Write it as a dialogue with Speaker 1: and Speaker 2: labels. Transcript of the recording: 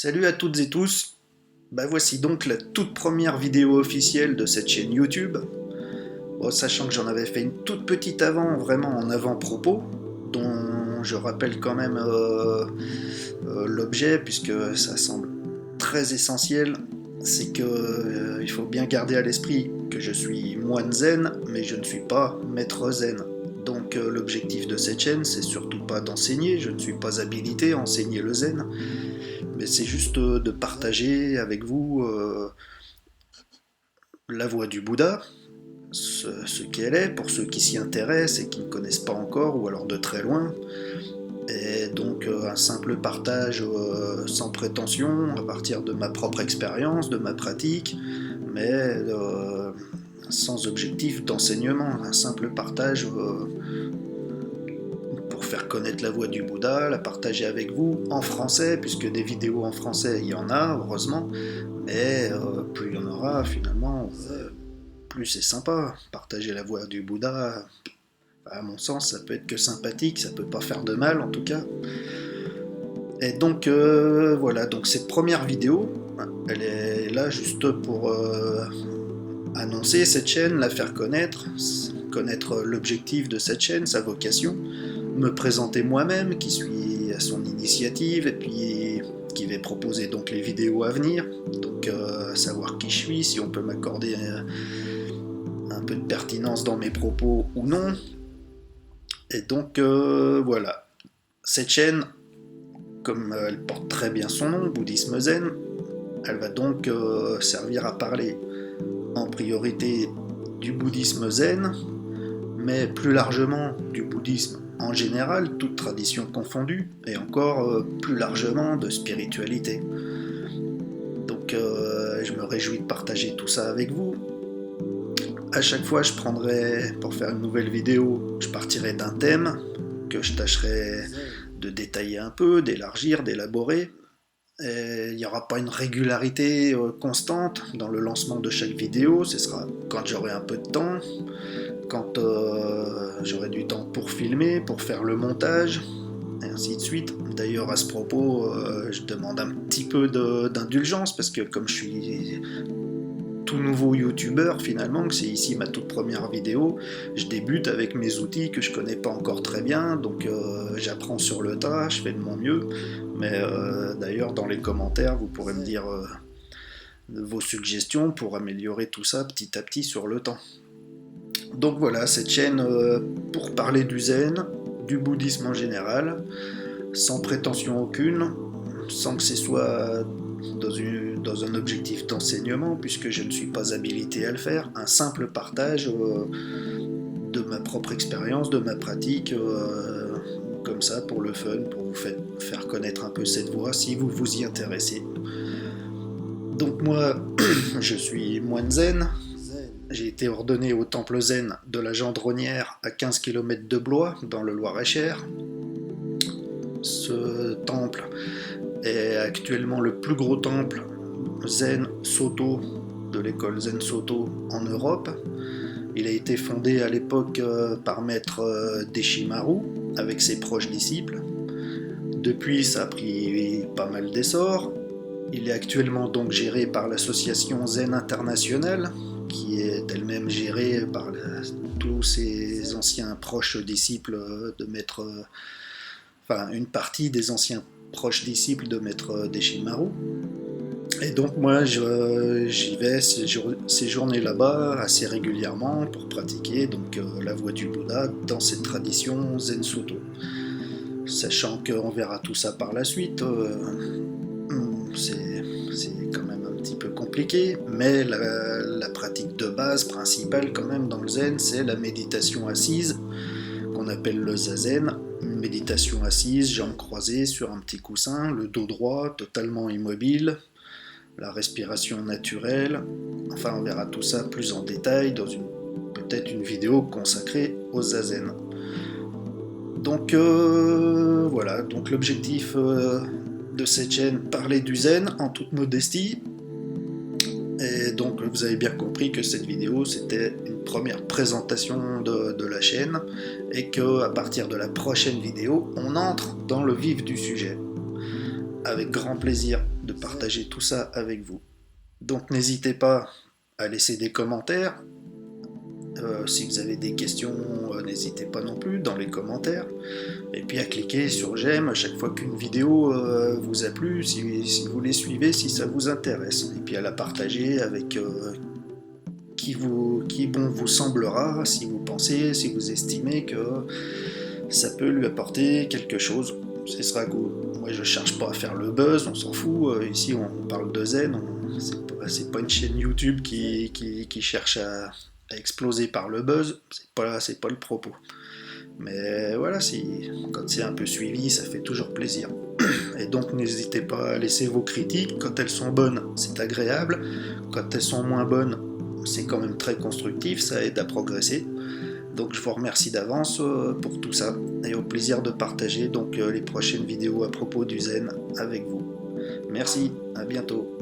Speaker 1: Salut à toutes et tous, voici donc la toute première vidéo officielle de cette chaîne YouTube. Bon, sachant que j'en avais fait une toute petite avant, vraiment en avant-propos, dont je rappelle quand même l'objet, puisque ça semble très essentiel, c'est que il faut bien garder à l'esprit que je suis moine zen, mais je ne suis pas maître zen. Donc l'objectif de cette chaîne, c'est surtout pas d'enseigner, je ne suis pas habilité à enseigner le zen, mais c'est juste de partager avec vous la voie du Bouddha, ce qu'elle est, pour ceux qui s'y intéressent et qui ne connaissent pas encore, ou alors de très loin. Et donc un simple partage sans prétention, à partir de ma propre expérience, de ma pratique, mais sans objectif d'enseignement, un simple partage pour faire connaître la voie du Bouddha, la partager avec vous en français, puisque des vidéos en français il y en a, heureusement, mais plus il y en aura finalement, plus c'est sympa. Partager la voie du Bouddha, à mon sens, ça peut être que sympathique, ça peut pas faire de mal en tout cas. Et donc voilà, donc cette première vidéo, elle est là juste pour annoncer cette chaîne, la faire connaître, connaître l'objectif de cette chaîne, sa vocation, me présenter moi-même, qui suis à son initiative, et puis qui vais proposer donc les vidéos à venir, donc savoir qui je suis, si on peut m'accorder un peu de pertinence dans mes propos ou non. Et donc voilà, cette chaîne, comme elle porte très bien son nom, Bouddhisme Zen, elle va donc servir à parler en priorité du bouddhisme zen, mais plus largement du bouddhisme en général, toute tradition confondue, et encore plus largement de spiritualité. Donc je me réjouis de partager tout ça avec vous. À chaque fois, je prendrai, pour faire une nouvelle vidéo, je partirai d'un thème que je tâcherai de détailler un peu, d'élargir, d'élaborer. Il n'y aura pas une régularité constante dans le lancement de chaque vidéo, ce sera quand j'aurai un peu de temps, quand j'aurai du temps pour filmer, pour faire le montage, et ainsi de suite. D'ailleurs, à ce propos, je demande un petit peu d'indulgence, parce que comme je suis tout nouveau youtubeur finalement, que c'est ici ma toute première vidéo, je débute avec mes outils que je connais pas encore très bien, donc j'apprends sur le tas, je fais de mon mieux, mais d'ailleurs dans les commentaires vous pourrez me dire vos suggestions pour améliorer tout ça petit à petit sur le temps. Donc voilà, cette chaîne pour parler du zen, du bouddhisme en général, sans prétention aucune, sans que ce soit dans un objectif d'enseignement, puisque je ne suis pas habilité à le faire, un simple partage de ma propre expérience, de ma pratique, comme ça, pour le fun, pour vous faire connaître un peu cette voie, si vous vous y intéressez. Donc moi, je suis moine zen, j'ai été ordonné au temple zen de la Gendronnière à 15 km de Blois, dans le Loir-et-Cher. Ce temple est actuellement le plus gros temple zen Soto de l'école Zen Soto en Europe. Il a été fondé à l'époque par maître Deshimaru avec ses proches disciples. Depuis, ça a pris pas mal d'essor. Il est actuellement donc géré par l'association Zen International, qui est elle-même gérée par tous ses anciens proches disciples de maître, enfin une partie des anciens proches disciples de maître Deshimaru. Et donc moi j'y vais séjourner là-bas assez régulièrement pour pratiquer donc la voie du Bouddha dans cette tradition Zen Soto. Sachant qu'on verra tout ça par la suite, c'est quand même un petit peu compliqué, mais la pratique de base principale quand même dans le zen, c'est la méditation assise, qu'on appelle le zazen. Une méditation assise, jambes croisées sur un petit coussin, le dos droit, totalement immobile, la respiration naturelle. Enfin, on verra tout ça plus en détail dans peut-être une vidéo consacrée au zazen. Donc voilà, donc l'objectif de cette chaîne, parler du zen en toute modestie. Et donc vous avez bien compris que cette vidéo c'était une première présentation de la chaîne et que à partir de la prochaine vidéo on entre dans le vif du sujet. Avec grand plaisir. de partager tout ça avec vous. Donc n'hésitez pas à laisser des commentaires. Si vous avez des questions, n'hésitez pas non plus dans les commentaires. Et puis à cliquer sur j'aime à chaque fois qu'une vidéo vous a plu, si vous les suivez, si ça vous intéresse. Et puis à la partager avec qui bon vous semblera, si vous pensez, si vous estimez que ça peut lui apporter quelque chose. Ce sera cool. Moi je cherche pas à faire le buzz, on s'en fout. Ici on parle de zen, c'est pas une chaîne YouTube qui cherche à exploser par le buzz, c'est pas le propos. Mais voilà, quand c'est un peu suivi, ça fait toujours plaisir. Et donc n'hésitez pas à laisser vos critiques. Quand elles sont bonnes, c'est agréable. Quand elles sont moins bonnes, c'est quand même très constructif, ça aide à progresser. Donc je vous remercie d'avance pour tout ça et au plaisir de partager donc les prochaines vidéos à propos du zen avec vous. Merci, à bientôt.